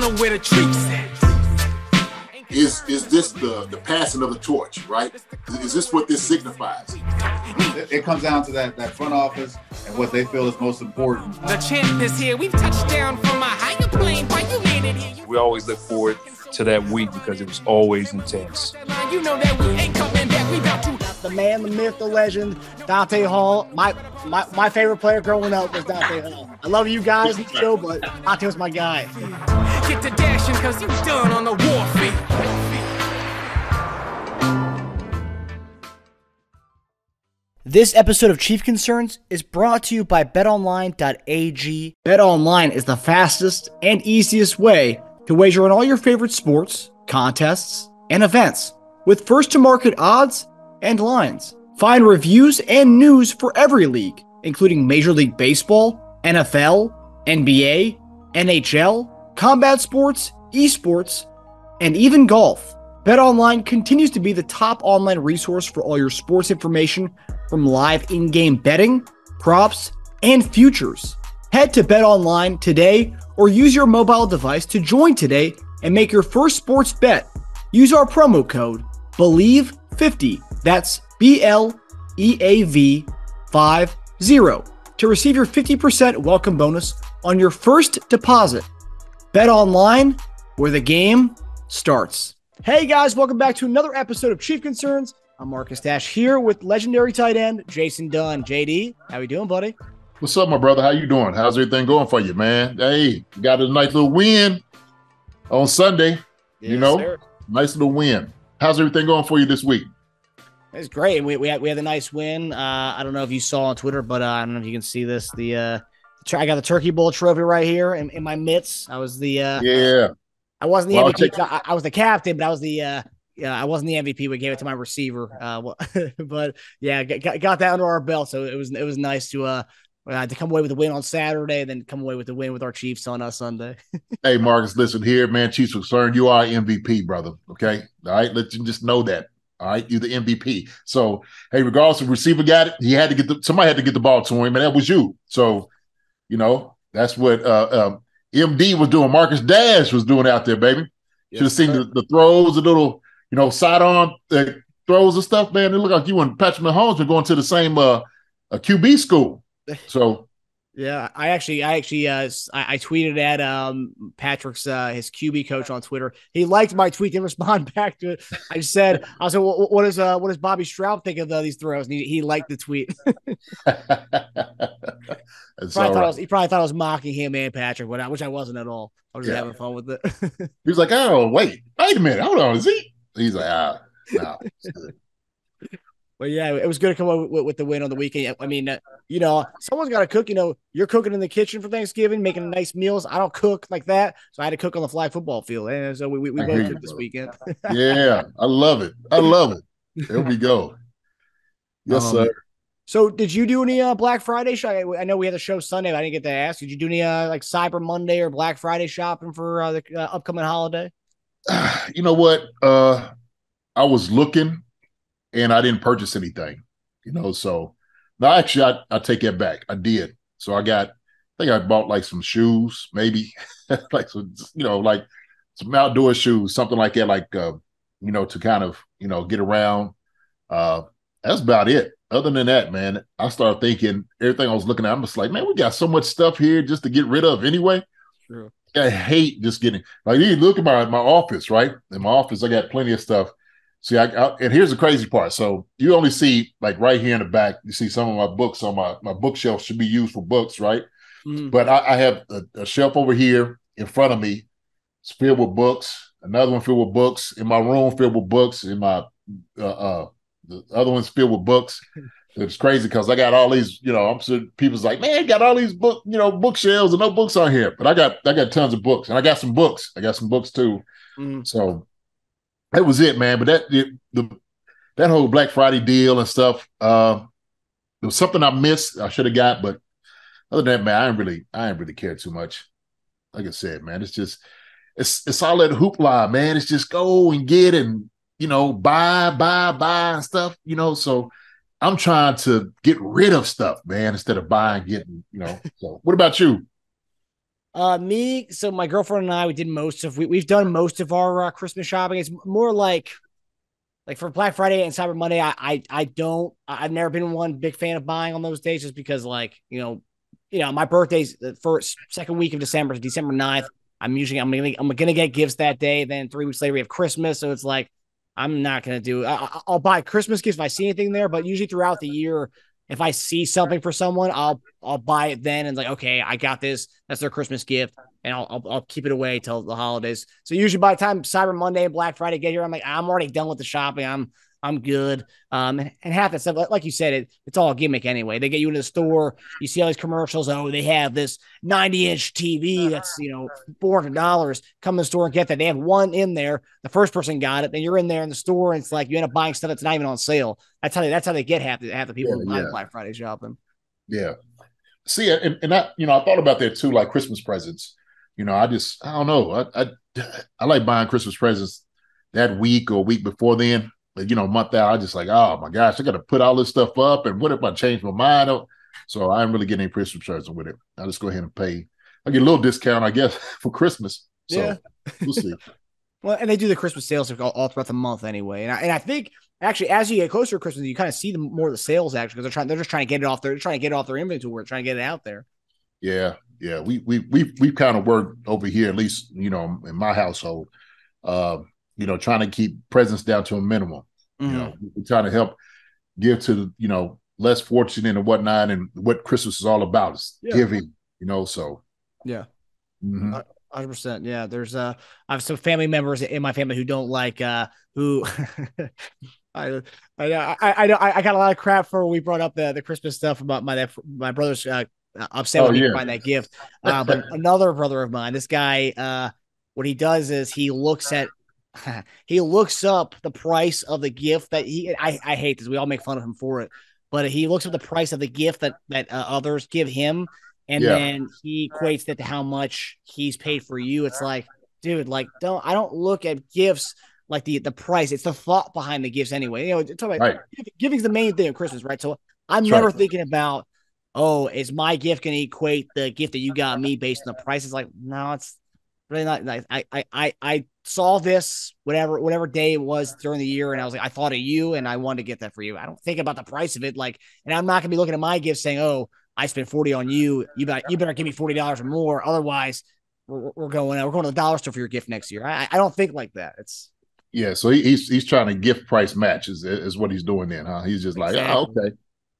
know where the treats at. Is this the passing of the torch, right? Is this what this signifies? It comes down to that front office and what they feel is most important. The champ is here. We've touched down from a higher plane. Why you landed here? We always look forward to that week because it was always intense. You know that we ain't coming back. We got to. The man, the myth, the legend, Dante Hall. My favorite player growing up was Dante Hall. I love you guys in the show, but Dante was my guy. Get to dashing because you done on the warfield. This episode of Chief Concerns is brought to you by BetOnline.AG. BetOnline is the fastest and easiest way to wager on all your favorite sports, contests, and events with first-to-market odds and lines. Find reviews and news for every league, including Major League Baseball, NFL, NBA, NHL, combat sports, esports, and even golf. BetOnline continues to be the top online resource for all your sports information from live in-game betting, props, and futures. Head to BetOnline today or use your mobile device to join today and make your first sports bet. Use our promo code BELIEVE50, that's BLEAV50, to receive your 50% welcome bonus on your first deposit. BetOnline, where the game starts. Hey guys, welcome back to another episode of Chief Concerns. I'm Marcus Dash here with legendary tight end Jason Dunn. JD, how we doing, buddy? What's up, my brother? How you doing? How's everything going for you, man? Hey, got a nice little win on Sunday. Yes, sir. Nice little win. How's everything going for you this week? It's great. We had a nice win. I don't know if you saw on Twitter, but I don't know if you can see this. I got the Turkey Bowl trophy right here in my mitts. I was the I wasn't the MVP. I was the captain, but I was the I wasn't the MVP. We gave it to my receiver. But yeah, got that under our belt. So it was nice to come away with a win on Saturday, and then come away with the win with our Chiefs on Sunday. Hey, Marcus, listen here, man. Chiefs concerned, you are MVP, brother. Okay, all right. Let you just know that. All right, you're the MVP. So hey, regardless if the receiver got it, somebody had to get the ball to him, and that was you. So that's what MD was doing. Marcus Dash was doing out there, baby. Should have seen the throws, the little sidearm throws and stuff, man. It looked like you and Patrick Mahomes were going to the same QB school. So yeah, I tweeted at Patrick's his QB coach on Twitter. He liked my tweet, didn't respond back to it. I said, well, what does Bobby Stroud think of these throws? And he liked the tweet. He probably thought I was mocking him and Patrick, which I wasn't at all. I was just having fun with it. He was like, "Oh, wait a minute, hold on, is he?" He's like, no. Well, yeah, it was good to come up with the win on the weekend. I mean, someone's got to cook. You're cooking in the kitchen for Thanksgiving, making nice meals. I don't cook like that, so I had to cook on the flag football field. And so we both cooked this weekend. Yeah, I love it. There we go. Yes, sir. So did you do any Black Friday shopping? I know we had the show Sunday, but I didn't get to ask. Did you do any like Cyber Monday or Black Friday shopping for the upcoming holiday? You know what? I was looking and I didn't purchase anything, so no, actually I take that back. I did. So I think I bought like some shoes, maybe like some, like some outdoor shoes, something like that, like, to kind of, get around. That's about it. Other than that, man, I started thinking everything I was looking at, I'm just like, man, we got so much stuff here just to get rid of anyway. True. I hate just getting, like, you look at my office, right? In my office, I got plenty of stuff. See, and here's the crazy part. So you only see, like, right here in the back, you see some of my books on my bookshelf should be used for books, right? Mm. But I have a shelf over here in front of me. It's filled with books. Another one filled with books. In my room, filled with books. In my the other one's filled with books. It's crazy because I got all these, I'm sure people's like, man, you got all these bookshelves and no books on here. But I got tons of books, and I got some books. I got some books too. Mm. So that was it, man. But that whole Black Friday deal and stuff, there was something I missed. I should have got, but other than that, man, I ain't really care too much. Like I said, man, it's just it's all that hoopla, man. It's just go and get and buy and stuff, so I'm trying to get rid of stuff, man, instead of buying, getting, So what about you? So my girlfriend and I, we've done most of our Christmas shopping. It's more like for Black Friday and Cyber Monday. I've never been one big fan of buying on those days just because my birthday's the second week of December, December 9th. I'm gonna get gifts that day. Then 3 weeks later we have Christmas, so it's like I'm not gonna do. I'll buy Christmas gifts if I see anything there, but usually throughout the year, if I see something for someone, I'll buy it then and okay, I got this. That's their Christmas gift, and I'll keep it away till the holidays. So usually by the time Cyber Monday and Black Friday get here, I'm already done with the shopping. I'm good. And half that stuff, like you said, it's all a gimmick anyway. They get you into the store, you see all these commercials. Oh, they have this 90-inch TV that's $400. Come in the store and get that. They have one in there. The first person got it. Then you're in there in the store, and it's like you end up buying stuff that's not even on sale. That's how they get half the people who buy Black Friday shopping. Yeah. See, and I thought about that too, like Christmas presents. I don't know. I like buying Christmas presents that week or week before then. Month out, I just like, oh my gosh, I got to put all this stuff up. And what if I change my mind? So I ain't really getting any Christmas presents with it. I'll just go ahead and pay. I get a little discount, I guess, for Christmas. So we'll see. Well, and they do the Christmas sales all throughout the month anyway. And I think actually, as you get closer to Christmas, you kind of see more of the sales actually because they're just trying to get it off their inventory, trying to get it out there. Yeah. We've kind of worked over here, at least in my household. Trying to keep presents down to a minimum. Mm-hmm. We're trying to help give to less fortunate and whatnot, and what Christmas is all about is giving. So yeah. Mm-hmm. 100%. Yeah, there's I have some family members in my family who don't like who I got a lot of crap for when we brought up the Christmas stuff about my brother's upset with me buying that gift. But another brother of mine, this guy, what he does is he looks up the price of the gift that I hate this. We all make fun of him for it, but he looks up the price of the gift that others give him. And then he equates that to how much he's paid for you. It's like, dude, I don't look at gifts like the price. It's the thought behind the gifts anyway. Giving's the main thing of Christmas, right? So I'm never thinking about, oh, is my gift going to equate the gift that you got me based on the price? It's like, no, it's really not nice. I saw this whatever day it was during the year, and I was like, I thought of you, and I wanted to get that for you. I don't think about the price of it, and I'm not gonna be looking at my gift saying, oh, I spent $40 on you. You better give me $40 or more, otherwise we're going to the dollar store for your gift next year. I don't think like that. It's so he's trying to gift price match is what he's doing then, huh? He's just like, oh, okay.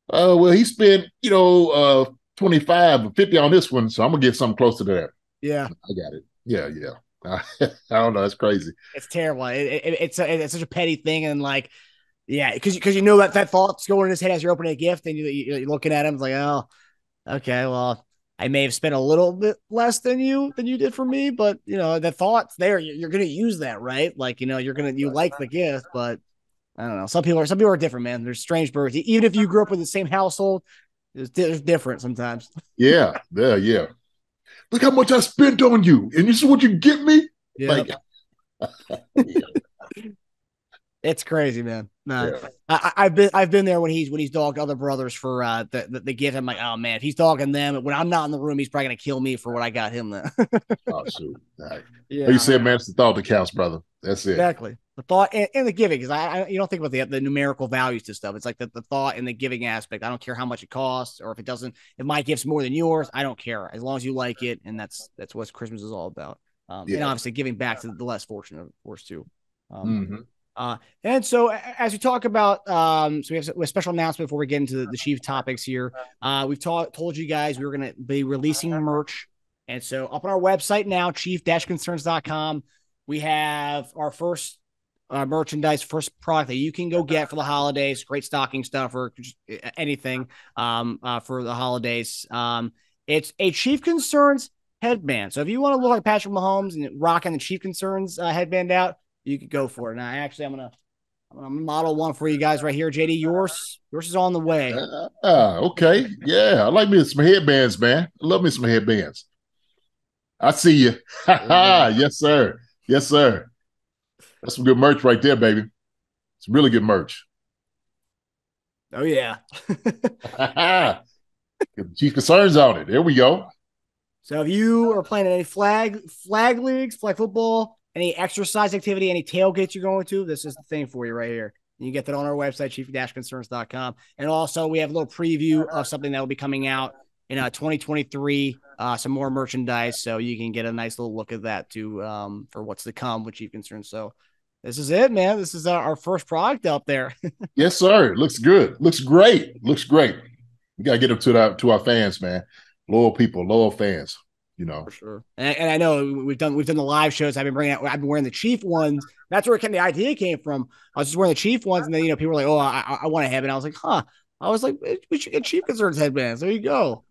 Well, he spent 25 or 50 on this one, so I'm gonna get something close to that. Yeah, I got it. Yeah. I don't know. That's crazy. It's terrible. It's such a petty thing, and because that thought's going in his head as you're opening a gift, and you're looking at him. It's like, oh, okay, well, I may have spent a little bit less than you did for me, but the thought's there. You're going to use that, right? You like the gift, but I don't know. Some people are different, man. They're strange birds. Even if you grew up in the same household, it's different sometimes. Yeah. Look how much I spent on you, and this is what you get me. Yeah. It's crazy, man. I've been there when he's dogged other brothers for the gift. I'm like, oh man, if he's dogging them when I'm not in the room, he's probably gonna kill me for what I got him then. Oh shoot! Right. Yeah, you said, man, it's the thought that counts, brother. That's it. Exactly. The thought and the giving, because you don't think about the numerical values to stuff. It's like the thought and the giving aspect. I don't care how much it costs, or if it doesn't. If my gift's more than yours, I don't care as long as you like it, and that's what Christmas is all about. And obviously giving back to the less fortunate, of course, too. And so as we talk about, so we have a special announcement before we get into the chief topics here. We've told you guys we were going to be releasing merch. And so up on our website now, chief-concerns.com, we have our first merchandise, first product that you can go get for the holidays. Great stocking stuffer, just anything for the holidays. It's a Chief Concerns headband. So if you want to look like Patrick Mahomes and rocking the Chief Concerns headband out, you could go for it. Now, actually, I'm gonna model one for you guys right here, JD. Yours is on the way. Okay, yeah, I like me some headbands, man. I love me some headbands. I see you. Yes, sir. Yes, sir. That's some good merch right there, baby. It's really good merch. Oh yeah. Chief Concerns on it. There we go. So if you are playing any flag leagues, flag football, any exercise activity, any tailgates you're going to, this is the thing for you right here. You can get that on our website, chief-concerns.com. And also we have a little preview of something that will be coming out in 2023, some more merchandise. So you can get a nice little look at that too, for what's to come with Chief Concerns. So this is it, man. This is our first product out there. Yes, sir. Looks good. Looks great. Looks great. We got to get them to our fans, man. Loyal people, loyal fans, For sure. And I know we've done the live shows. I've been wearing the Chief ones. That's where the idea came from. I was just wearing the Chief ones, and then people were like, "Oh, I want to have it." And I was like, "Huh." I was like, "We should get Chief Concerns headbands." There you go.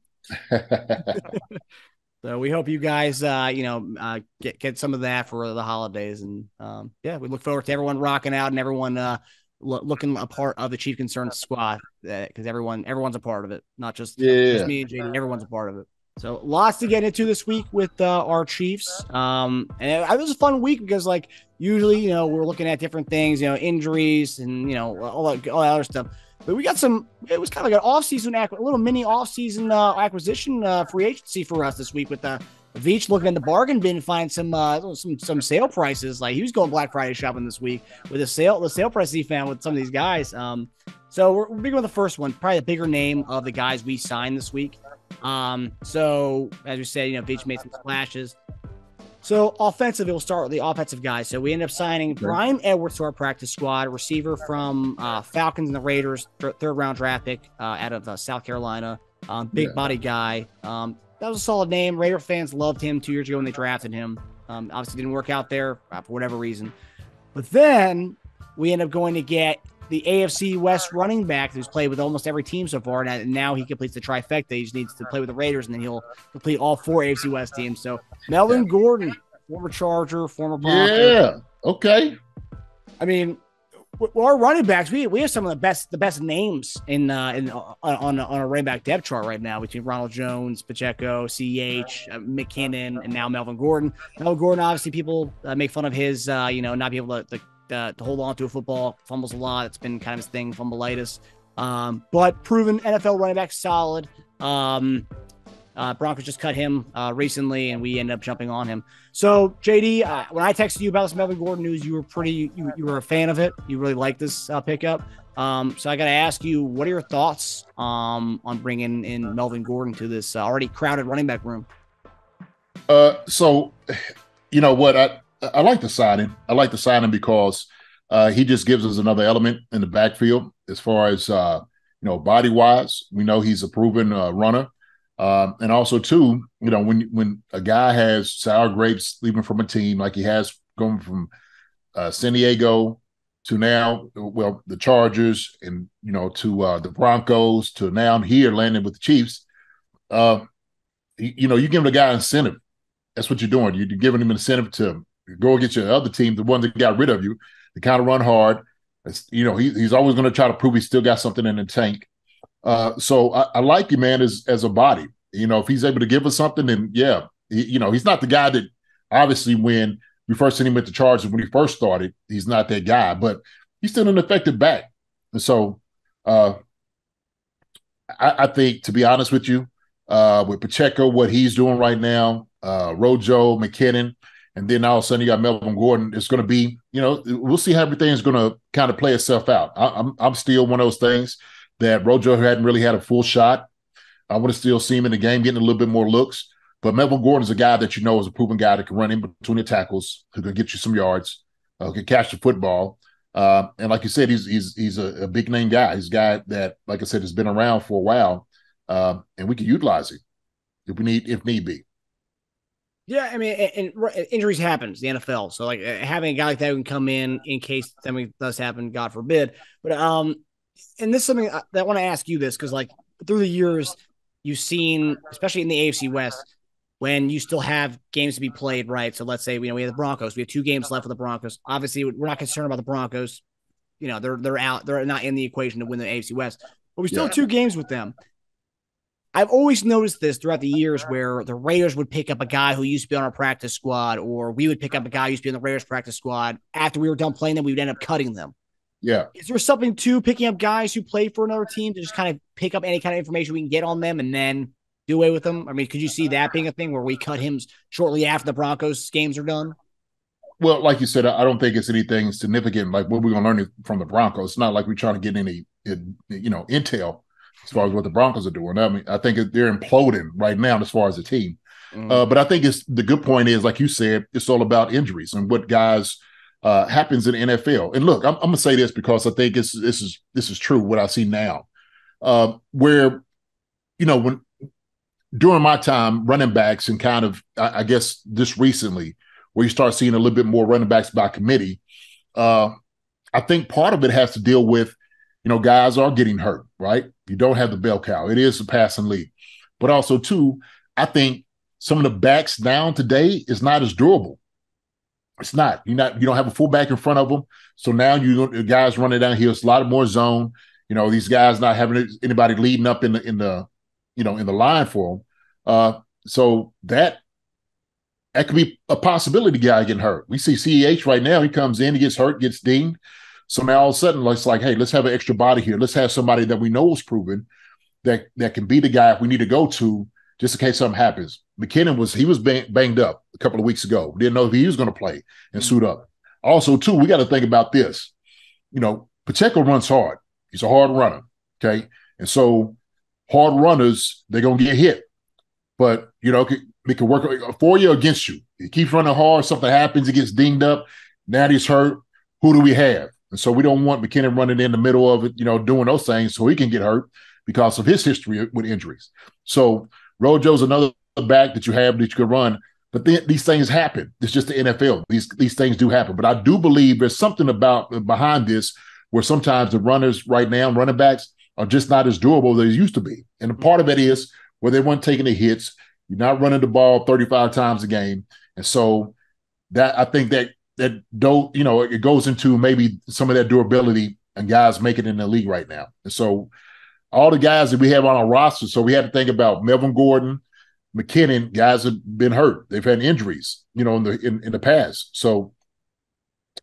So we hope you guys, get some of that for the holidays, and we look forward to everyone rocking out and everyone looking a part of the Chief Concerns squad, because everyone's a part of it, not just me and JD. Everyone's a part of it. So lots to get into this week with our Chiefs. And it was a fun week because, usually, we're looking at different things, injuries and all that other stuff. But we got it was kind of like an off-season, a little mini off-season acquisition free agency for us this week with Veach looking in the bargain bin, find some sale prices. Like, he was going Black Friday shopping this week with the sale prices he found with some of these guys. So we're beginning with the first one, probably the bigger name of the guys we signed this week. So as we said, Veach made some splashes. So offensive, we'll start with the offensive guys. So we ended up signing Bryan Edwards to our practice squad, receiver from Falcons and the Raiders, third round draft pick out of South Carolina. Big body guy. That was a solid name. Raider fans loved him 2 years ago when they drafted him. Obviously didn't work out there for whatever reason. But then we ended up going to get the AFC West running back who's played with almost every team so far, and now he completes the trifecta. He just needs to play with the Raiders, and then he'll complete all 4 AFC West teams. So Melvin Gordon, former Charger, former Bronco. Yeah, okay. I mean, our running backs, we have some of the best names on a running back depth chart right now between Ronald Jones, Pacheco, CH, McKinnon, and now Melvin Gordon. Melvin Gordon, obviously, people make fun of his, not being able to hold on to a football, fumbles a lot. It's been kind of his thing, fumbleitis. But proven NFL running back, solid. Broncos just cut him recently, and we ended up jumping on him. So, JD, when I texted you about this Melvin Gordon news, you were a fan of it. You really liked this pickup. So I got to ask you, what are your thoughts on bringing in Melvin Gordon to this already crowded running back room? So, you know what? I like the signing. I like the signing because he just gives us another element in the backfield as far as, body wise. We know he's a proven runner. And also, too, when a guy has sour grapes leaving from a team like he has going from San Diego to now, the Chargers and, to the Broncos to now here landing with the Chiefs, you give the guy incentive. That's what you're doing. You're giving him incentive to go against your other team, the one that got rid of you, to kind of run hard. He's always going to try to prove he's still got something in the tank. So I like him, man, as a body. If he's able to give us something, then he's not the guy that obviously when we first seen him at the Chargers when he first started, he's not that guy, but he's still an effective back. And so I think, to be honest with you, with Pacheco, what he's doing right now, Rojo, McKinnon, and then all of a sudden you got Melvin Gordon, it's going to be, we'll see how everything's going to kind of play itself out. I'm still one of those things that Rojo hadn't really had a full shot. I want to still see him in the game getting a little bit more looks. But Melvin Gordon's a guy that is a proven guy that can run in between the tackles, who can get you some yards, can catch the football. And like you said, he's a big name guy. He's a guy that, like I said, has been around for a while, and we can utilize him if need be. Yeah, I mean, and injuries happens in the NFL. So, having a guy like that who can come in case something does happen, God forbid. But and this is something that I want to ask you this, because through the years, you've seen, especially in the AFC West, when you still have games to be played, right? So let's say we have the Broncos. We have 2 games left for the Broncos. Obviously, we're not concerned about the Broncos. They're out. They're not in the equation to win the AFC West. But we still have 2 games with them. I've always noticed this throughout the years where the Raiders would pick up a guy who used to be on our practice squad, or we would pick up a guy who used to be on the Raiders practice squad. After we were done playing them, we would end up cutting them. Yeah. Is there something to picking up guys who play for another team to just kind of pick up any kind of information we can get on them and then do away with him? I mean, could you see that being a thing where we cut him shortly after the Broncos games are done? Well, like you said, I don't think it's anything significant. Like what we're going to learn from the Broncos. It's not like we're trying to get any, intel as far as what the Broncos are doing. I mean, I think they're imploding right now as far as the team. But I think the good point is, like you said, it's all about injuries and what guys happens in the NFL. And look, I'm going to say this because I think this is true. What I see now, where when during my time running backs and kind of I guess just recently, where you start seeing a little bit more running backs by committee. I think part of it has to deal with, guys are getting hurt, right? You don't have the bell cow. It is a passing league. But also, too, I think some of the backs down today is not as durable. It's not. You don't have a fullback in front of them. So now the guys running down here, it's a lot more zone. These guys not having anybody leading up in the line for them. So that could be a possibility, guy getting hurt. We see CEH right now. He comes in, he gets hurt, gets dinged. So now all of a sudden, it's like, hey, let's have an extra body here. Let's have somebody that we know is proven that can be the guy if we need to go to just in case something happens. McKinnon was banged up a couple of weeks ago. We didn't know if he was going to play and suit up. Also, too, we got to think about this. Pacheco runs hard. He's a hard runner, okay? And so hard runners, they're going to get hit. But, it can work for you or against you. He keeps running hard. Something happens. He gets dinged up. Now he's hurt. Who do we have? And so we don't want McKinnon running in the middle of it, doing those things so he can get hurt because of his history with injuries. So Rojo's another back that you have that you can run. But these things happen. It's just the NFL. These things do happen. But I do believe there's something behind this where sometimes the runners right now, running backs, are just not as durable as they used to be. And a part of it is where they weren't taking the hits. You're not running the ball 35 times a game. And so that I think that it goes into maybe some of that durability and guys make it in the league right now. And so all the guys that we have on our roster, so we had to think about Melvin Gordon, McKinnon, guys have been hurt. They've had injuries, in the past. So,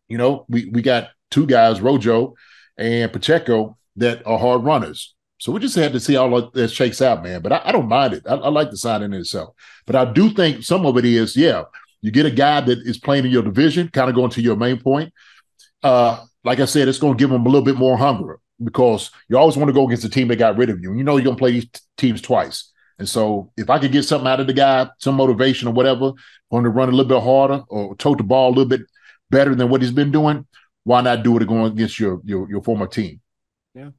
we got two guys, Rojo and Pacheco, that are hard runners. So we just had to see how that shakes out, man. But I don't mind it. I like the signing in itself. But I do think some of it is, you get a guy that is playing in your division, kind of going to your main point. Like I said, it's going to give them a little bit more hunger because you always want to go against the team that got rid of you. You're going to play these teams twice. And so if I could get something out of the guy, some motivation or whatever, going to run a little bit harder or tote the ball a little bit better than what he's been doing, why not do it going against your former team? Yeah.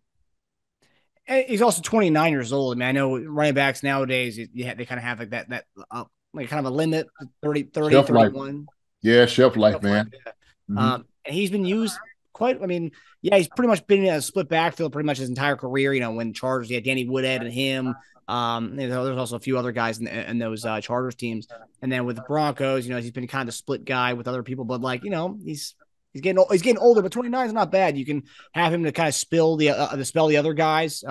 He's also 29 years old. I mean, I know running backs nowadays, they kind of have like that like kind of a limit, 30, shelf 31. Life. Yeah, shelf life, man. Yeah. Mm-hmm. And he's been used he's pretty much been in a split backfield pretty much his entire career. When Chargers, he had Danny Woodhead and him. There's also a few other guys in those Chargers teams. And then with the Broncos, he's been kind of split guy with other people, but he's getting older, but 29 is not bad. You can have him to kind of spell the other guys.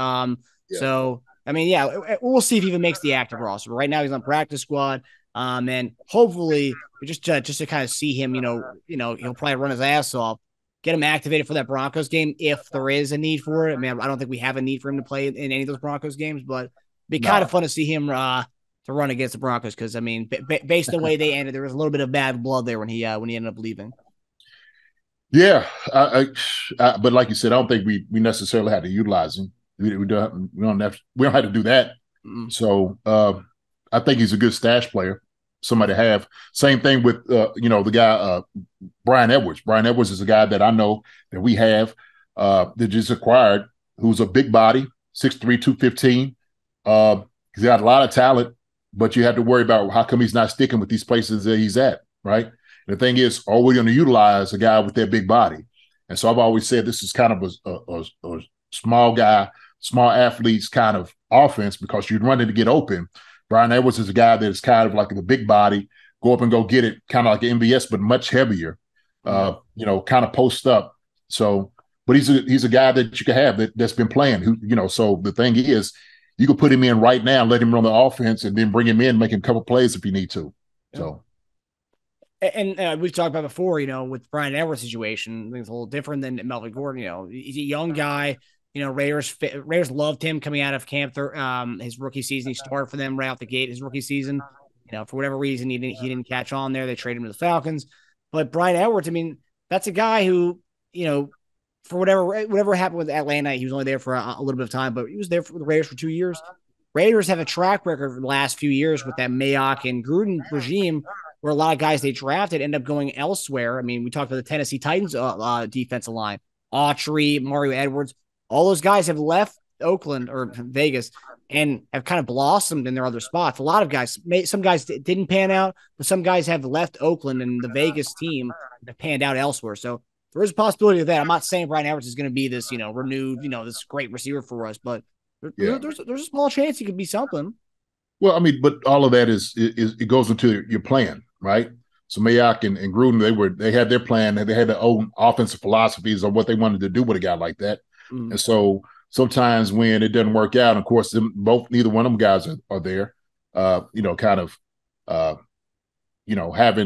So I mean, we'll see if he even makes the active roster. But right now he's on practice squad. And hopefully just to kind of see him, he'll probably run his ass off, get him activated for that Broncos game if there is a need for it. I mean, I don't think we have a need for him to play in any of those Broncos games, but it'd be kind of fun to see him to run against the Broncos because I mean, based on the way they ended, there was a little bit of bad blood there when he ended up leaving. Yeah, but like you said, I don't think we necessarily had to utilize him. We don't have to do that. Mm-hmm. So I think he's a good stash player. Somebody to have. Same thing with the guy Bryan Edwards. Bryan Edwards is a guy that I know that we have that just acquired, who's a big body, 6'3", 215. He's got a lot of talent, but you have to worry about how come he's not sticking with these places that he's at, right? And the thing is, are we going to utilize a guy with that big body? And so I've always said this is kind of a small guy, small athletes kind of offense because you're running to get open. Bryan Edwards is a guy that is kind of like the big body, go up and go get it, kind of like an MVS, but much heavier, kind of post up. So, but he's a guy that you can have that's been playing, so the thing is, you can put him in right now, let him run the offense, and then bring him in, make him a couple plays if you need to. Yeah. So. And we've talked about before, with Bryan Edwards' situation, I think it's a little different than Melvin Gordon. He's a young guy. Raiders loved him coming out of camp. His rookie season, he started for them right out the gate. His rookie season, for whatever reason, he didn't catch on there. They traded him to the Falcons. But Bryan Edwards, I mean, that's a guy who, for whatever happened with Atlanta, he was only there for a little bit of time, but he was there for the Raiders for 2 years. Raiders have a track record for the last few years with that Mayock and Gruden regime, where a lot of guys they drafted end up going elsewhere. I mean, we talked about the Tennessee Titans defensive line, Autry, Mario Edwards. All those guys have left Oakland or Vegas and have kind of blossomed in their other spots. A lot of guys, some guys didn't pan out, but some guys have left Oakland and the Vegas team that panned out elsewhere. So there is a possibility of that. I'm not saying Bryan Edwards is going to be this, renewed, this great receiver for us, but there's a small chance he could be something. Well, I mean, but all of that is it goes into your plan, right? So Mayock and Gruden, they had their plan, and they had their own offensive philosophies on what they wanted to do with a guy like that. And so sometimes when it doesn't work out, of course, neither one of them guys are there, having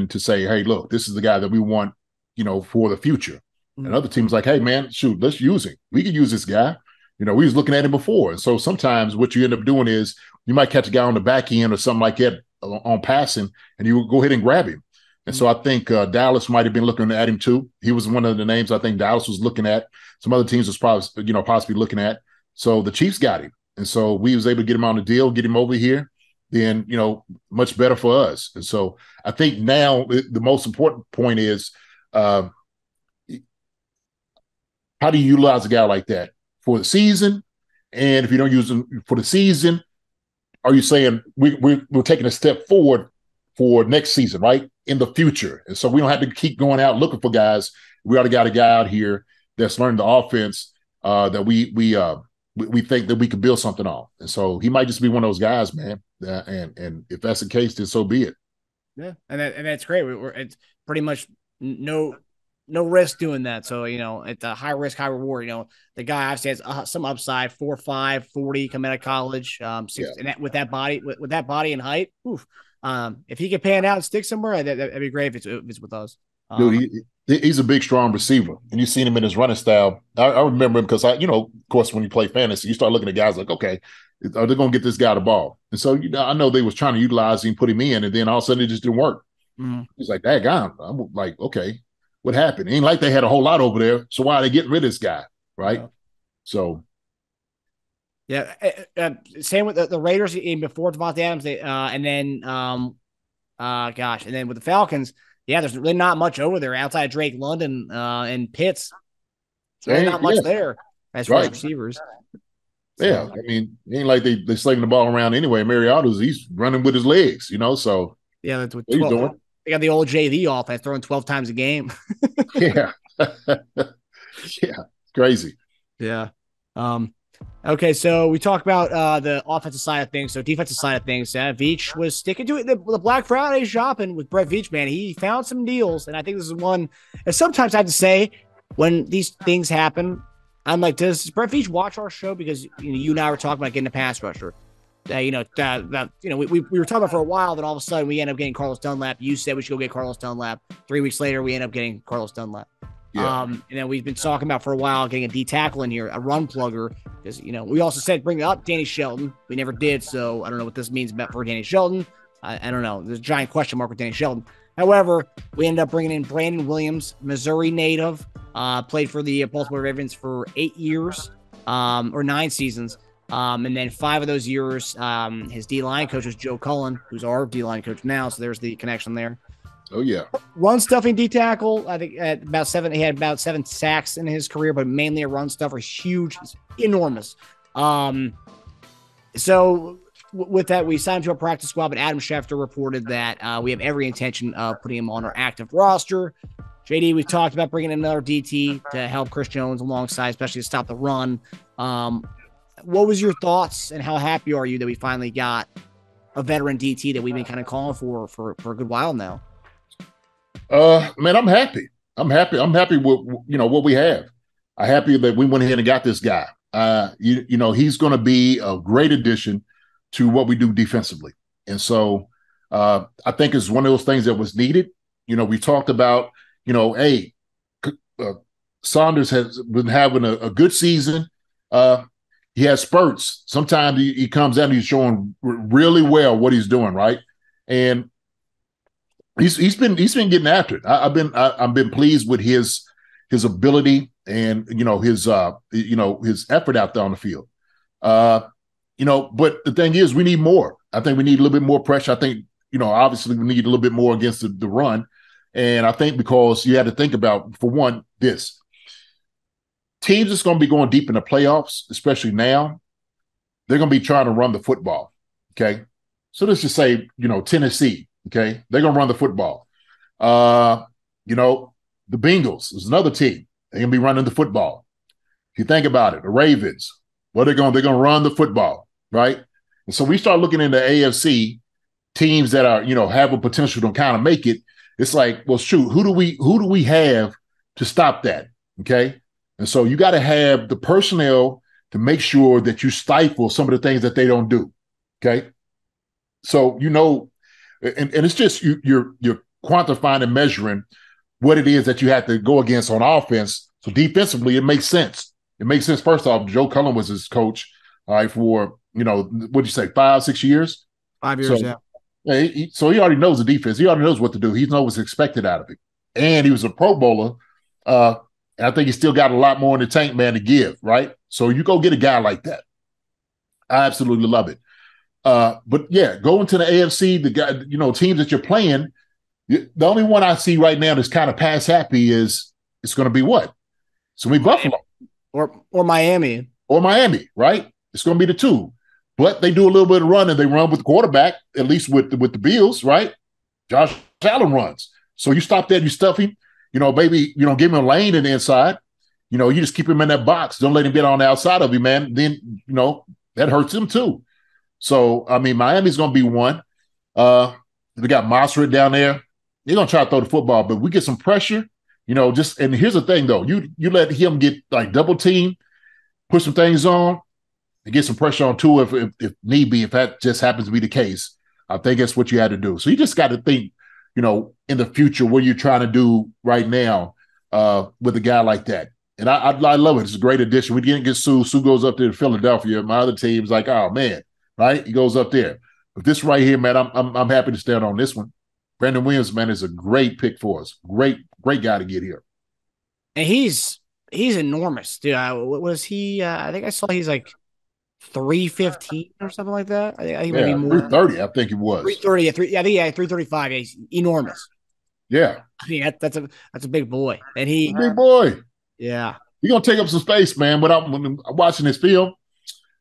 to say, hey, look, this is the guy that we want, for the future. And other teams like, hey, man, shoot, let's use him. We can use this guy. We was looking at him before. And so sometimes what you end up doing is you might catch a guy on the back end or something like that on passing, and you go ahead and grab him. And so I think Dallas might have been looking at him too. He was one of the names I think Dallas was looking at. Some other teams was probably, possibly looking at. So the Chiefs got him. And so we was able to get him on the deal, get him over here, then, much better for us. And so I think now the most important point is how do you utilize a guy like that for the season? And if you don't use him for the season, are you saying we're taking a step forward for next season, right? In the future. And so we don't have to keep going out looking for guys. We already got a guy out here that's learned the offense that we think that we could build something on. And so he might just be one of those guys, man. And if that's the case, then so be it. Yeah, and that's great. It's pretty much no risk doing that. So, it's a high risk, high reward. The guy obviously has some upside, 4'5", 40 coming out of college. And with that body and height, oof. If he can pan out and stick somewhere, that'd be great if it's with us. Dude, he's a big, strong receiver, and you've seen him in his running style. I remember him because of course, when you play fantasy, you start looking at guys like, okay, are they going to get this guy the ball? And so, I know they was trying to utilize him, put him in, and then all of a sudden it just didn't work. He's like, that guy. I'm like, okay, what happened? It ain't like they had a whole lot over there, so why are they getting rid of this guy, right? Yeah. So. Yeah, same with the Raiders before Devontae Adams, and then with the Falcons, there's really not much over there outside of Drake London and Pitts. There's really not much there as far as receivers. Yeah, I mean, it ain't like they slinging the ball around anyway. He's running with his legs, So yeah, that's what he's doing. They got the old JV offense throwing 12 times a game. Yeah, crazy. Yeah. Okay, so we talked about the offensive side of things. So defensive side of things, Veach was sticking to it. The Black Friday shopping with Brett Veach, man. He found some deals, and I think this is one. And sometimes I have to say, when these things happen, I'm like, does Brett Veach watch our show? Because you and I were talking about getting a pass rusher. We were talking about for a while. Then all of a sudden, we end up getting Carlos Dunlap. You said we should go get Carlos Dunlap. 3 weeks later, we end up getting Carlos Dunlap. Yeah. And then we've been talking about for a while getting a D tackle in here, a run plugger, because we also said bring up Danny Shelton. We never did, so I don't know what this means for Danny Shelton. I don't know. There's a giant question mark with Danny Shelton. However, we ended up bringing in Brandon Williams, Missouri native, played for the Baltimore Ravens for 8 years, or 9 seasons, and then 5 of those years, his D-line coach was Joe Cullen, who's our D-line coach now. So there's the connection there. Oh, yeah. Run stuffing D tackle. I think at about 7, he had about 7 sacks in his career, but mainly a run stuffer. Huge, enormous. So with that, we signed him to a practice squad, but Adam Schefter reported that we have every intention of putting him on our active roster. JD, we talked about bringing in another DT to help Chris Jones alongside, especially to stop the run. What was your thoughts, and how happy are you that we finally got a veteran DT that we've been kind of calling for a good while now? Man, I'm happy. I'm happy with what we have. I'm happy that we went ahead and got this guy. He's going to be a great addition to what we do defensively, and so I think it's one of those things that was needed. We talked about Saunders has been having a good season, He has spurts. Sometimes he comes out and he's showing really well what he's doing, right? And he's been getting after it. I've been pleased with his ability and his effort out there on the field. But the thing is, we need more. I think we need a little bit more pressure. I think obviously we need a little bit more against the run, and I think because you had to think about, for one, this teams that's going to be going deep in the playoffs, especially now, they're going to be trying to run the football. Okay, so let's just say Tennessee. Okay, they're going to run the football. The Bengals is another team. They're going to be running the football. If you think about it, the Ravens, they're going to run the football, right? And so we start looking into AFC teams that are, have a potential to kind of make it. It's like, well, shoot, who do we have to stop that? Okay. And so you got to have the personnel to make sure that you stifle some of the things that they don't do. Okay. So, and it's just you're quantifying and measuring what it is that you have to go against on offense. So defensively, it makes sense. It makes sense. First off, Joe Cullen was his coach, all right, for, what'd you say, 5-6 years? 5 years, so, yeah. So he already knows the defense. He already knows what to do. He knows what's expected out of it. And he was a Pro Bowler. And I think he still got a lot more in the tank, man, to give, right? So you go get a guy like that. I absolutely love it. But yeah, going to the AFC, the guy, teams that you're playing, the only one I see right now that's kind of pass happy is it's going to be what? It's going to be Buffalo. Or Miami. Or Miami, right? It's going to be the two. But they do a little bit of running. They run with the quarterback, at least with the Bills, right? Josh Allen runs. So you stop that, you stuff him, maybe, give him a lane in the inside. You just keep him in that box. Don't let him get on the outside of you, man. Then, that hurts him too. So, I mean, Miami's going to be one. They got Mostert down there. They're going to try to throw the football, but we get some pressure, and here's the thing, though. You let him get, like, double team, put some things on, and get some pressure on Tua if need be, if that just happens to be the case. I think that's what you had to do. So you just got to think, in the future, what you're trying to do right now with a guy like that. And I love it. It's a great addition. We didn't get Sue. Sue goes up there to Philadelphia. My other team's like, oh, man, right? He goes up there. But this right here, man, I'm happy to stand on this one. Brandon Williams, man, is a great pick for us. Great guy to get here. And he's enormous, dude. What was he? I think I saw he's like 315 or something like that. I think maybe more. 330, I think it was. 330, I think 335. Yeah, he's enormous. Yeah. I mean, that's a big boy. And big boy. Yeah. He's going to take up some space, man. When I'm watching this film,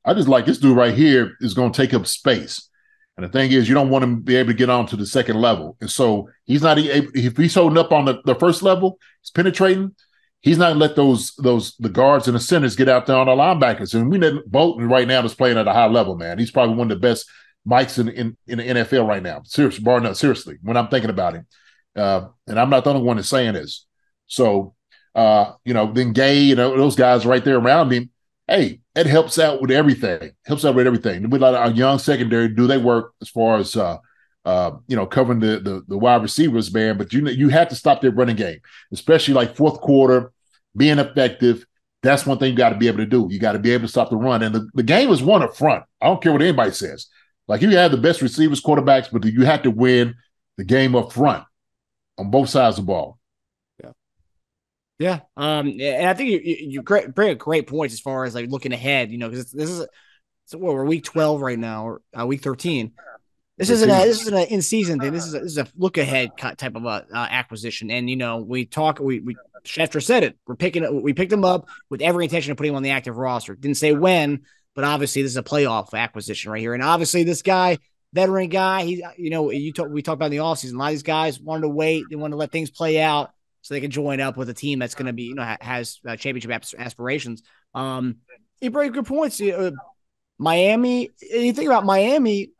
I just like this dude right here is going to take up space. And the thing is, you don't want him to be able to get on to the second level. And so he's not able, if he's holding up on the first level, he's penetrating, he's not let the guards and the centers get out there on the linebackers. And we know Bolton right now is playing at a high level, man. He's probably one of the best mics in the NFL right now. Seriously, bar none, seriously, when I'm thinking about him. And I'm not the only one that's saying this. So, then Gay, those guys right there around him, hey, it helps out with everything. With our young secondary, do they work as far as covering the wide receivers, man? But you have to stop their running game, especially like fourth quarter, being effective. That's one thing you got to be able to do. You got to be able to stop the run. And the game is won up front. I don't care what anybody says. Like, you have the best receivers, quarterbacks, but you have to win the game up front on both sides of the ball. Yeah. And I think you bring up great points as far as like looking ahead, because we're week 12 right now, or week 13. This isn't an in-season thing. This is a look ahead type of acquisition. And we Schefter said it. We picked him up with every intention of putting him on the active roster. Didn't say when, but obviously this is a playoff acquisition right here. And obviously this guy, veteran guy, we talked about in the offseason. A lot of these guys wanted to wait. They wanted to let things play out so they can join up with a team that's going to be, has championship aspirations. You bring good points. Miami, you think about Miami,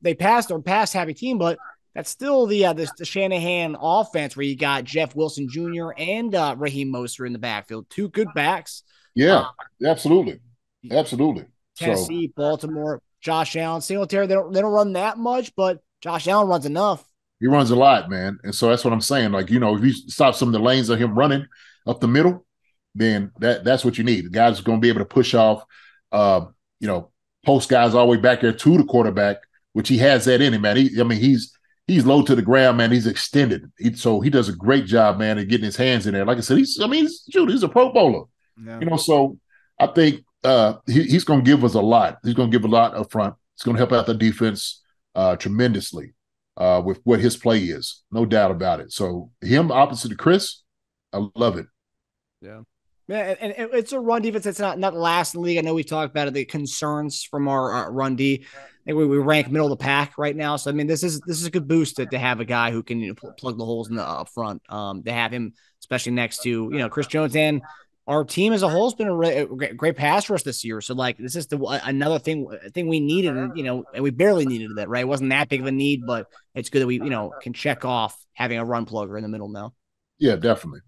they passed or pass happy team, but that's still the Shanahan offense where you got Jeff Wilson Jr. and Raheem Mostert in the backfield. Two good backs. Yeah, absolutely. Tennessee, Baltimore, Josh Allen, Singletary, they don't run that much, but Josh Allen runs enough. He runs a lot, man. And so that's what I'm saying. Like, if you stop some of the lanes of him running up the middle, then that's what you need. The guys are going to be able to push off, post guys all the way back there to the quarterback, which he has that in him, man. He's low to the ground, man. He's extended. So he does a great job, man, of getting his hands in there. Like I said, he's a Pro Bowler. Yeah. So I think he's going to give us a lot. He's going to give a lot up front. It's going to help out the defense tremendously with what his play is. No doubt about it. So him opposite to Chris, I love it. Yeah. Yeah, and it's a run defense that's not last in the league. I know we've talked about it, the concerns from our run D. I think we rank middle of the pack right now. So, I mean, this is a good boost to have a guy who can plug the holes in the up front. To have him, especially next to, Chris Jones, and our team as a whole has been a great pass rush this year. So, like, this is another thing we needed, and we barely needed that, right? It wasn't that big of a need, but it's good that we, can check off having a run plugger in the middle now. Yeah, definitely.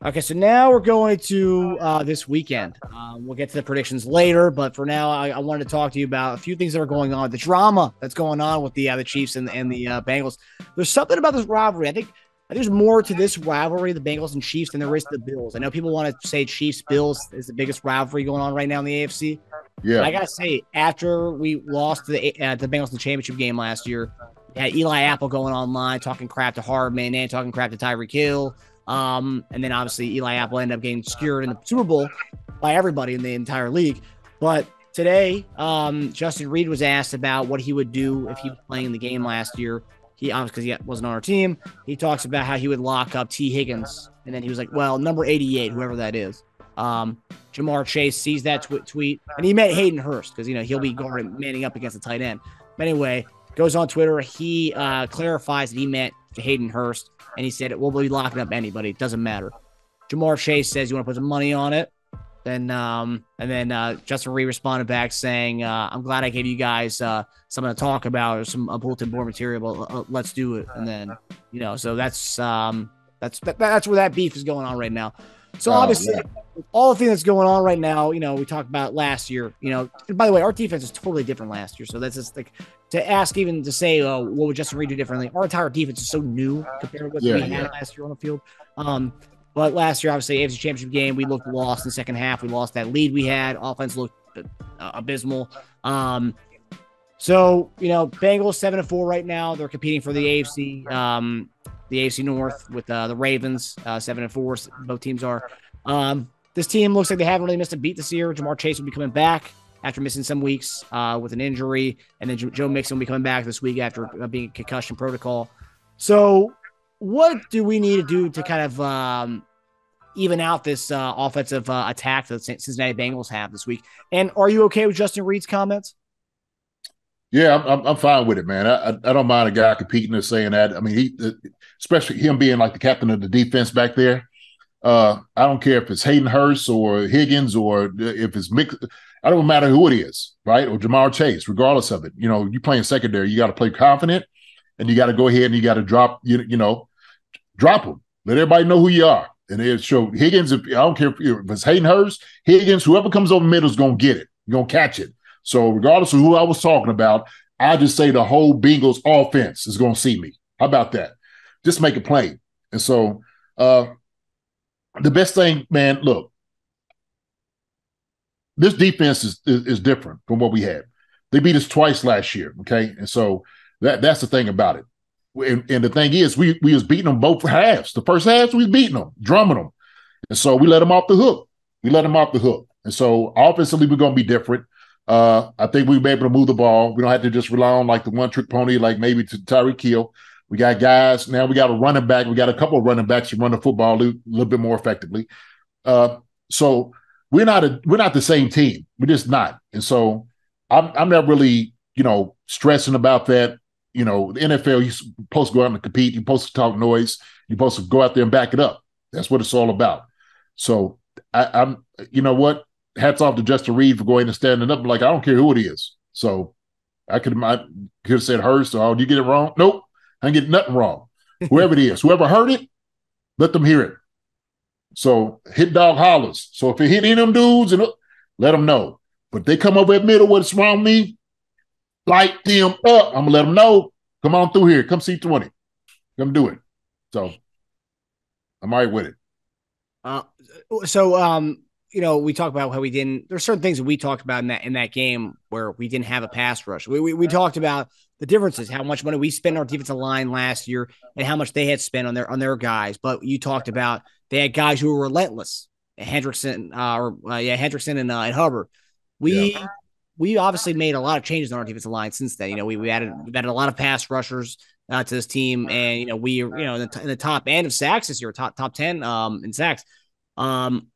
Okay, so now we're going to this weekend. We'll get to the predictions later, but for now, I wanted to talk to you about a few things that are going on, the drama that's going on with the Chiefs and the Bengals. There's something about this rivalry. I think there's more to this rivalry, the Bengals and Chiefs, than there is to the Bills. I know people want to say Chiefs-Bills is the biggest rivalry going on right now in the AFC. Yeah, but I gotta say, after we lost to the Bengals in the championship game last year, we had Eli Apple going online talking crap to Hardman and talking crap to Tyreek Hill. And then obviously Eli Apple ended up getting skewered in the Super Bowl by everybody in the entire league. But today, Justin Reid was asked about what he would do if he was playing in the game last year. He obviously, because he wasn't on our team, he talks about how he would lock up T. Higgins. And then he was like, well, number 88, whoever that is. Jamar Chase sees that tweet, and he meant Hayden Hurst because, he'll be manning up against the tight end. But anyway, goes on Twitter. He clarifies that he meant Hayden Hurst. And he said, we'll be locking up anybody. It doesn't matter. Jamar Chase says, you want to put some money on it? And then Justin Reid responded back saying, I'm glad I gave you guys something to talk about or some bulletin board material, but let's do it. And then, so that's where that beef is going on right now. So obviously, all the thing that's going on right now, we talked about last year, by the way, our defense is totally different last year. So that's just like to ask, even to say, what would Justin Reid do differently? Our entire defense is so new compared to what we had last year on the field. But last year, obviously, AFC Championship game, we looked lost in the second half. We lost that lead we had. Offense looked abysmal. So, Bengals 7-4 right now. They're competing for the AFC North with the Ravens, 7-4. Both teams are. This team looks like they haven't really missed a beat this year. Jamar Chase will be coming back after missing some weeks with an injury, and then Joe Mixon will be coming back this week after being in concussion protocol. So, what do we need to do to kind of even out this offensive attack that the Cincinnati Bengals have this week? And are you okay with Justin Reid's comments? Yeah, I'm fine with it, man. I don't mind a guy competing and saying that. I mean, especially him being like the captain of the defense back there. I don't care if it's Hayden Hurst or Higgins or if it's Mick. I don't matter who it is, right? Or Jamar Chase, regardless of it. You playing secondary, you got to play confident, and you got to go ahead and you got to drop them. Let everybody know who you are. And it show Higgins. I don't care if it's Hayden Hurst, Higgins, whoever comes over the middle is going to get it. You're going to catch it. So regardless of who I was talking about, I just say the whole Bengals offense is going to see me. How about that? Just make it plain. And so the best thing, man, look, this defense is different from what we had. They beat us twice last year, okay? And so that's the thing about it. And the thing is, we was beating them both halves. The first halves, we was beating them, drumming them. And so we let them off the hook. And so offensively, we're going to be different. I think we'll be able to move the ball. We don't have to just rely on like the one-trick pony, like maybe to Tyreek Hill. We got guys. Now we got a running back. We got a couple of running backs to run the football a little bit more effectively. So we're not the same team. We're just not. And so I'm not really, stressing about that. The NFL, you're supposed to go out and compete. You're supposed to talk noise. You're supposed to go out there and back it up. That's what it's all about. So I'm, what? Hats off to Justin Reid for going and standing up. Like, I don't care who it is. So I could have said Hurst. Oh, did you get it wrong? Nope. I didn't get nothing wrong. Whoever it is, whoever heard it, let them hear it. So hit dog hollers. So if it hit any of them dudes, let them know. But they come over at middle, what's wrong with me? Light them up. I'm going to let them know. Come on through here. Come see 20. Come do it. So I'm all right with it. Uh, so we talk about how we didn't. There's certain things that we talked about in that game where we didn't have a pass rush. We talked about the differences, how much money we spent on our defensive line last year, and how much they had spent on their guys. But you talked about they had guys who were relentless, Hendrickson, Hendrickson and Hubbard. We obviously made a lot of changes on our defensive line since then. We added a lot of pass rushers to this team, and we are in the top end of sacks this year, top 10 in sacks.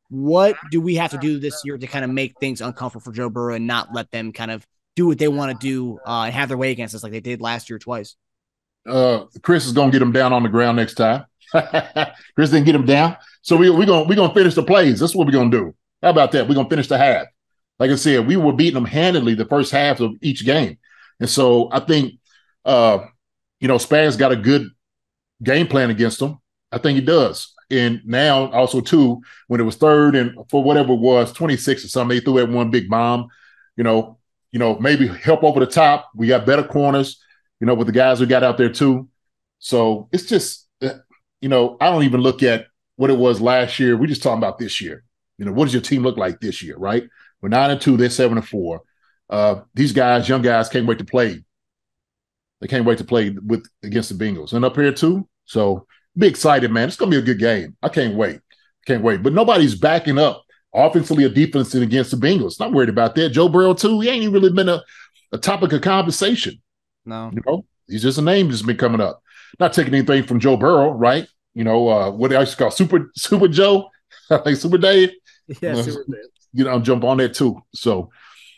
What do we have to do this year to kind of make things uncomfortable for Joe Burrow and not let them kind of do what they want to do and have their way against us like they did last year twice? Chris is going to get them down on the ground next time. Chris didn't get them down. So we're gonna finish the plays. That's what we're going to do. How about that? We're going to finish the half. Like I said, we were beating them handily the first half of each game. And so I think, Spag's got a good game plan against them. I think he does. And now also, too, when it was third and for whatever it was, 26 or something, they threw at one big bomb, maybe help over the top. We got better corners, with the guys who got out there, too. So it's just, I don't even look at what it was last year. We're just talking about this year. What does your team look like this year, right? We're 9-2, they're 7-4. These guys, young guys, can't wait to play. They can't wait to play against the Bengals. And up here, too. So be excited, man. It's going to be a good game. I can't wait. But nobody's backing up offensively or defensively against the Bengals. Not worried about that. Joe Burrow, too, he ain't even really been a topic of conversation. No. He's just a name that's been coming up. Not taking anything from Joe Burrow, right? What I used to call Super Joe, like Super Dave. Yeah, Super Dave. Jump on that, too. So,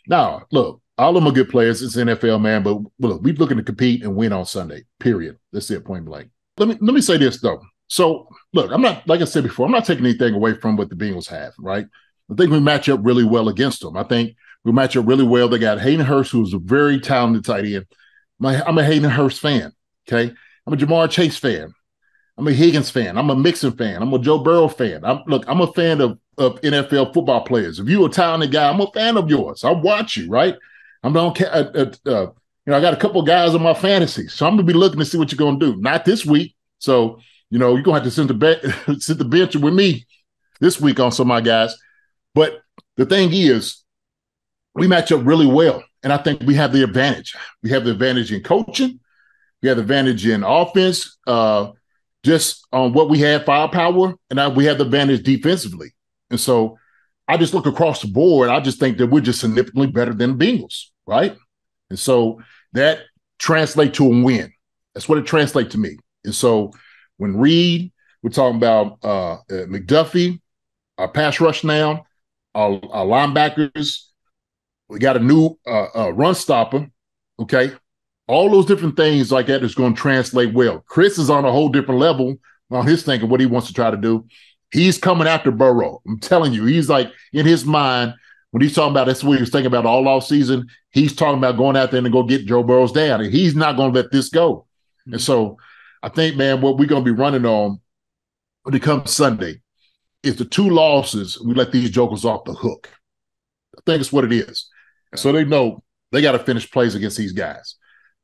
now, look, all of them are good players. It's NFL, man. But look, we're looking to compete and win on Sunday, period. That's it, point blank. Let me say this, though. So, look, I'm not, like I said before, I'm not taking anything away from what the Bengals have, right? I think we match up really well against them. I think we match up really well. They got Hayden Hurst, who's a very talented tight end. I'm a Hayden Hurst fan, okay? I'm a Jamar Chase fan. I'm a Higgins fan. I'm a Mixon fan. I'm a Joe Burrow fan. I'm a fan of NFL football players. If you're a talented guy, I'm a fan of yours. I watch you, right? I got a couple of guys on my fantasy, so I'm going to be looking to see what you're going to do. Not this week. So, you're going to have to sit the bench with me this week on some of my guys. But the thing is, we match up really well, and I think we have the advantage. We have the advantage in coaching. We have the advantage in offense, just on what we have, firepower, and we have the advantage defensively. And so I just look across the board. I just think that we're just significantly better than the Bengals, right? And so that translates to a win. That's what it translates to me. And so when Reid, we're talking about McDuffie, our pass rush now, our linebackers, we got a new run stopper, okay? All those different things like that is going to translate well. Chris is on a whole different level on his thinking, what he wants to try to do. He's coming after Burrow. I'm telling you, he's like in his mind, when he's talking about that's what he was thinking about all off season, he's talking about going out there and go get Joe Burrow's dad, and he's not going to let this go. Mm-hmm. And so I think, man, what we're going to be running on when it comes Sunday is the two losses, we let these jokers off the hook. I think it's what it is. And so they know they got to finish plays against these guys.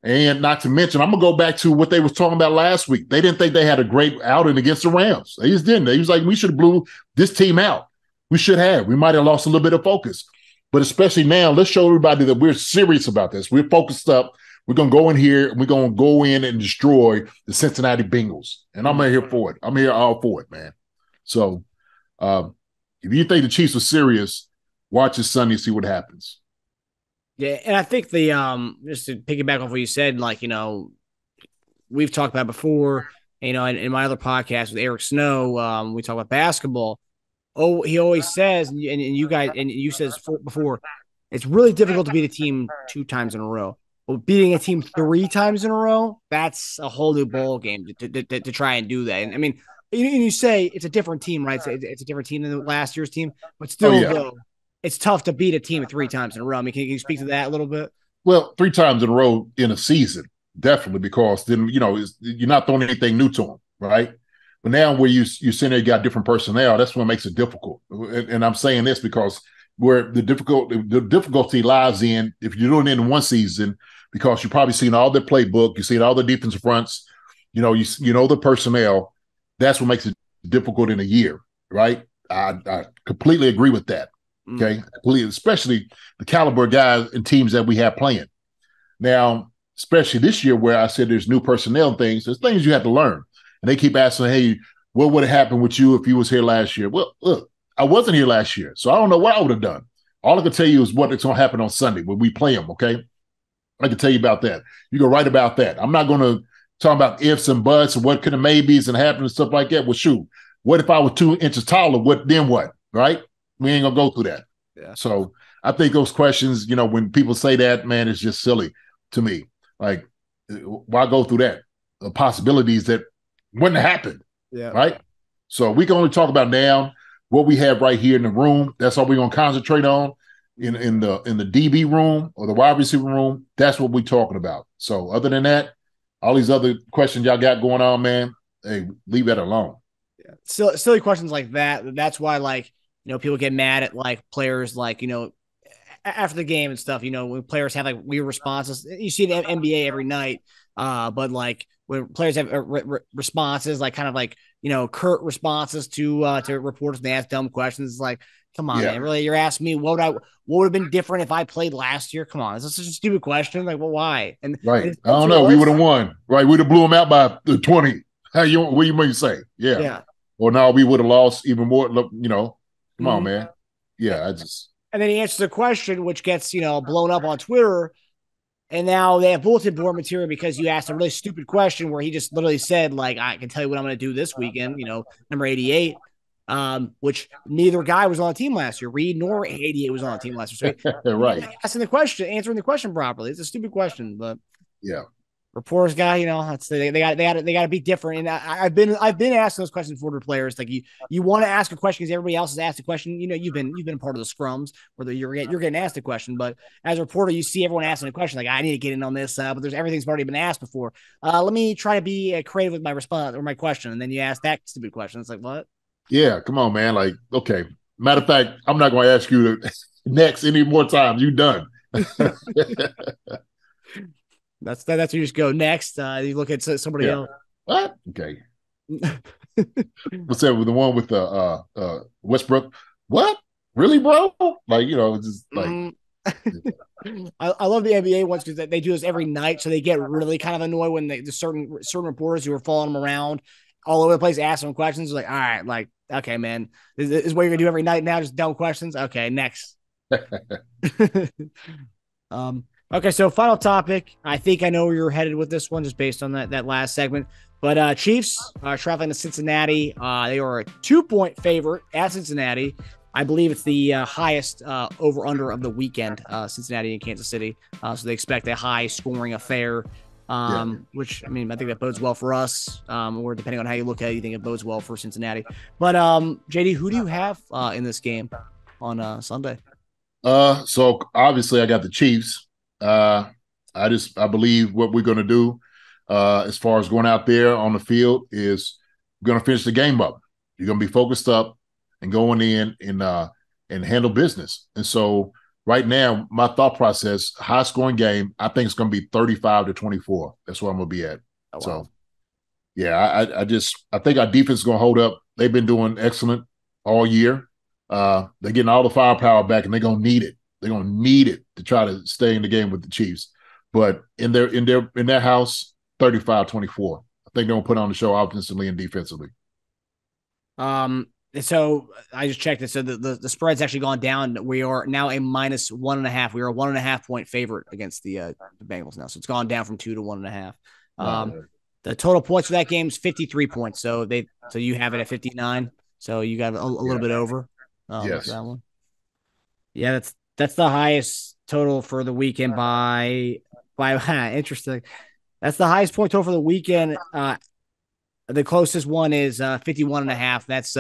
And not to mention, I'm going to go back to what they was talking about last week. They didn't think they had a great outing against the Rams. They just didn't. They was like, we should have blew this team out. We should have. We might have lost a little bit of focus. But especially now, let's show everybody that we're serious about this. We're focused up. We're going to go in here, and we're going to go in and destroy the Cincinnati Bengals. And I'm here for it. I'm here all for it, man. So if you think the Chiefs are serious, watch this Sunday and see what happens. Yeah, and I think just to piggyback off what you said, we've talked about before, in my other podcast with Eric Snow, we talk about basketball. Oh, he always says, and you guys, and you said before, it's really difficult to beat a team 2 times in a row. But beating a team 3 times in a row, that's a whole new ball game to try and do that. And I mean, you say it's a different team, right? It's a different team than the last year's team, but still, though, it's tough to beat a team 3 times in a row. I mean, can you speak to that a little bit? Well, 3 times in a row in a season, definitely, because then, you're not throwing anything new to them, right? But now where you sitting there, you got different personnel, that's what makes it difficult. And I'm saying this because where the difficulty lies in, if you're doing it in one season, because you've probably seen all the playbook, you've seen all the defensive fronts, you know the personnel, that's what makes it difficult in a year, right? I completely agree with that. Okay, completely, especially the caliber of guys and teams that we have playing now. Especially this year, where I said there's new personnel and things. There's things you have to learn, and they keep asking, "Hey, what would have happened with you if you was here last year?" Well, look, I wasn't here last year, so I don't know what I would have done. All I can tell you is what it's going to happen on Sunday when we play them. Okay, I can tell you about that. You can write about that. I'm not going to talk about ifs and buts and what could have maybes and happened and stuff like that. Well, shoot, what if I was 2 inches taller? What then? What? Right? We ain't gonna go through that. Yeah. So I think those questions, when people say that, man, it's just silly to me. Like, why go through that? The possibilities that wouldn't have happened. Yeah. Right. So we can only talk about now what we have right here in the room. That's all we're gonna concentrate on in the DB room or the wide receiver room. That's what we're talking about. So other than that, all these other questions y'all got going on, man, hey, leave that alone. Yeah. Silly questions like that. That's why, like, people get mad at like players, like, after the game and stuff, when players have like weird responses. You see the NBA every night, but like when players have responses, like kind of like, curt responses to reporters, and they ask dumb questions. It's like, come on, man, really? You're asking me what would have been different if I played last year? Come on, is this such a stupid question? Like, well, why? And right, I don't know. We would have won. Right, we'd have blew them out by 20. What do you mean say? Yeah. Or no, we would have lost even more. Come on, man. Yeah, And then he answers a question which gets, blown up on Twitter. And now they have bulletin board material because you asked a really stupid question where he just literally said, like, I can tell you what I'm going to do this weekend, number 88, which neither guy was on the team last year. Reid nor 88 was on the team last year. So right. Asking the question, answering the question properly. It's a stupid question, but yeah. Reporters guy, they got to be different. And I've been asking those questions for the players. Like you want to ask a question because everybody else has asked a question. You've been a part of the scrums where you're getting asked a question. But as a reporter, you see everyone asking a question. Like, I need to get in on this, but everything's already been asked before. Let me try to be creative with my response or my question, and then you ask that stupid question. It's like, what? Yeah, come on, man. Like, okay. Matter of fact, I'm not going to ask you next any more times. You done. That's where you just go next. You look at somebody else. What? Okay. What's that with the one with the Westbrook? What? Really, bro? Like, it's just like. I love the NBA ones because they do this every night, so they get really kind of annoyed when the certain reporters who are following them around all over the place asking them questions. Like, all right, like, okay, man, this is what you're gonna do every night now, just dumb questions. Okay, next. Okay, so final topic. I think I know where you're headed with this one, just based on that last segment. But Chiefs are traveling to Cincinnati. They are a 2-point favorite at Cincinnati. I believe it's the highest over-under of the weekend, Cincinnati and Kansas City. So they expect a high-scoring affair, which, I think that bodes well for us. Or depending on how you look at it, you think it bodes well for Cincinnati. But, JD, who do you have in this game on Sunday? So, obviously, I got the Chiefs. I believe what we're going to do as far as going out there on the field is we're going to finish the game up. You're going to be focused up and going in and handle business. And so right now, my thought process, high scoring game, I think it's going to be 35-24. That's where I'm going to be at. Oh, wow. So, yeah, I think our defense is going to hold up. They've been doing excellent all year. They're getting all the firepower back, and they're going to need it. They're going to need it to try to stay in the game with the Chiefs. But in their house, 35-24. I think they're going to put on the show offensively and defensively. So I just checked it. So the spread's actually gone down. We are now a -1.5. We are a 1.5 point favorite against the Bengals now. So it's gone down from 2 to 1.5. The total points for that game is 53 points. So you have it at 59. So you got a little bit over. Yes. That one. Yeah, that's the highest total for the weekend by interesting. That's the highest point total for the weekend. The closest one is 51.5. That's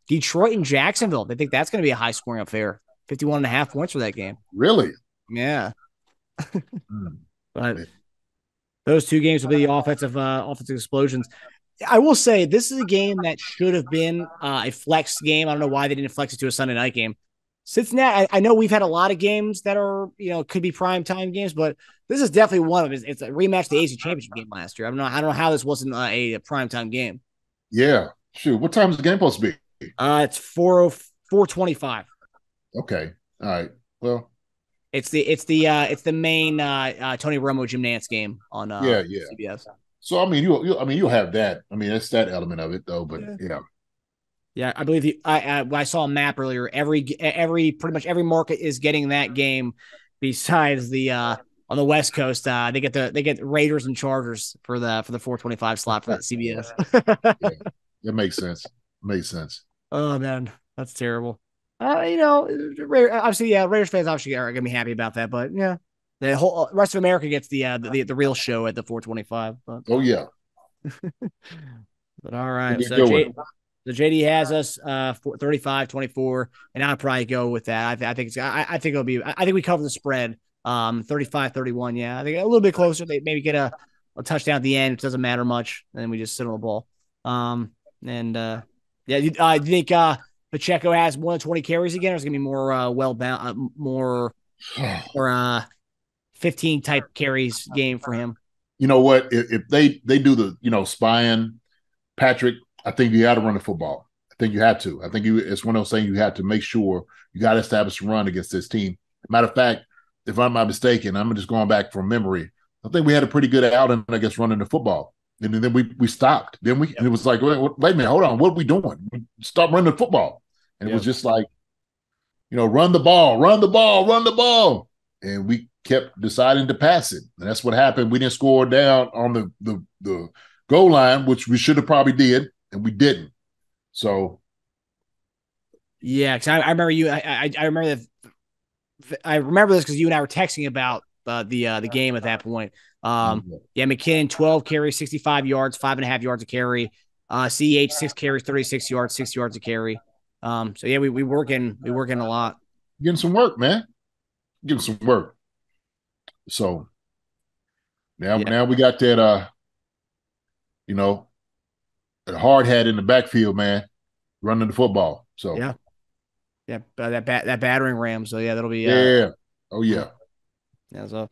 Detroit and Jacksonville. They think that's going to be a high scoring affair. 51.5 points for that game. Really? Yeah. But those two games will be the offensive explosions. I will say this is a game that should have been a flex game. I don't know why they didn't flex it to a Sunday night game. Cincinnati, I know we've had a lot of games that are, could be primetime games, but this is definitely one of them. It's a rematch of the AFC Championship game last year. I don't know how this wasn't a primetime game. Yeah. Shoot. What time is the game supposed to be? It's 425. Okay. All right. Well, it's the main Tony Romo Jim Nantz game on yeah. CBS. So I mean, you'll have that. I mean, it's that element of it though. But yeah. Yeah, I believe I saw a map earlier. Pretty much every market is getting that game. Besides the on the West Coast, they get Raiders and Chargers for the 425 slot for that CBS. Yeah, it makes sense. Oh man, that's terrible. Obviously, yeah, Raiders fans obviously are gonna be happy about that, but yeah, the whole rest of America gets the real show at the 425. But. Oh yeah. But all right, so JD has us 35-24, and I'll probably go with that. I think it'll be. I think we cover the spread 35-31. Yeah, I think a little bit closer. They maybe get a touchdown at the end. It doesn't matter much, and then we just sit on the ball. Do you think Pacheco has more than 20 carries again, or is it gonna be more more 15 type carries game for him? You know what? If they do the spying Patrick, I think you got to run the football. I think you have to. I think it's one of those things you have to make sure you got to establish a run against this team. Matter of fact, if I'm not mistaken, I'm just going back from memory. I think we had a pretty good outing, I guess, running the football. And then we stopped. Then we and it was like, wait a minute, hold on. What are we doing? We stopped running the football. And it was just like, run the ball. And we kept deciding to pass it. And that's what happened. We didn't score down on the goal line, which we should have probably did, and we didn't. So, yeah, because I remember you. I remember that. I remember this because you and I were texting about the game at that point. McKinnon 12 carries, 65 yards, 5.5 yards a carry. CH 6 carries, 36 yards, 6 yards a carry. So yeah, we working a lot. Getting some work, man. Getting some work. So now we got that that hard hat in the backfield, man, running the football. So that battering ram. So yeah, that'll be oh yeah. Yeah, so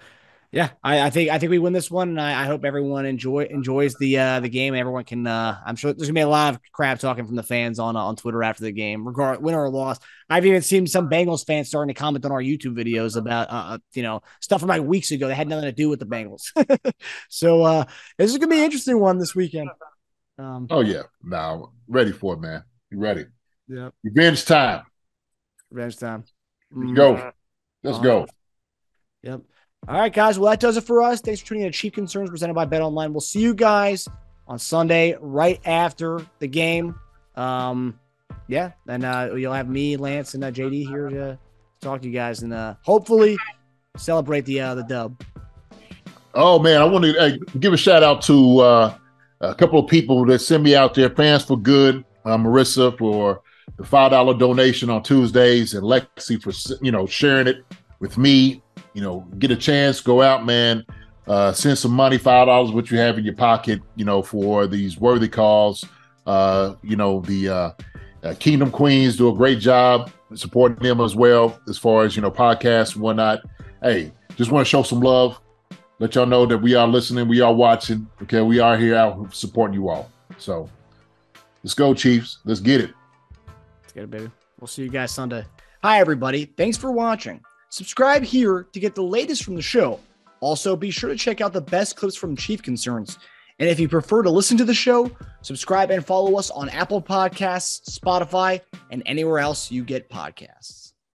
yeah, I think we win this one, and I hope everyone enjoys the game. And everyone can. I'm sure there's gonna be a lot of crap talking from the fans on Twitter after the game, win or loss. I've even seen some Bengals fans starting to comment on our YouTube videos about stuff from like weeks ago that had nothing to do with the Bengals. So this is gonna be an interesting one this weekend. Oh yeah, now ready for it, man. You ready? Yeah. Revenge time. Let's go. Yep. All right, guys. Well, that does it for us. Thanks for tuning in to Chief Concerns presented by BetOnline. We'll see you guys on Sunday right after the game. And you'll have me, Lance, and JD here to talk to you guys and hopefully celebrate the dub. Oh man, I want to give a shout out to a couple of people that send me out there. Fans for Good, Marissa for the $5 donation on Tuesdays, and Lexi for sharing it with me. Get a chance, go out, man. Send some money, $5, what you have in your pocket, for these worthy cause. The Kingdom Queens do a great job supporting them as well, as far as, podcasts and whatnot. Hey, just want to show some love. Let y'all know that we are listening, we are watching. Okay, we are here out supporting you all. So let's go, Chiefs. Let's get it. Let's get it, baby. We'll see you guys Sunday. Hi, everybody. Thanks for watching. Subscribe here to get the latest from the show. Also, be sure to check out the best clips from Chief Concerns. And if you prefer to listen to the show, subscribe and follow us on Apple Podcasts, Spotify, and anywhere else you get podcasts.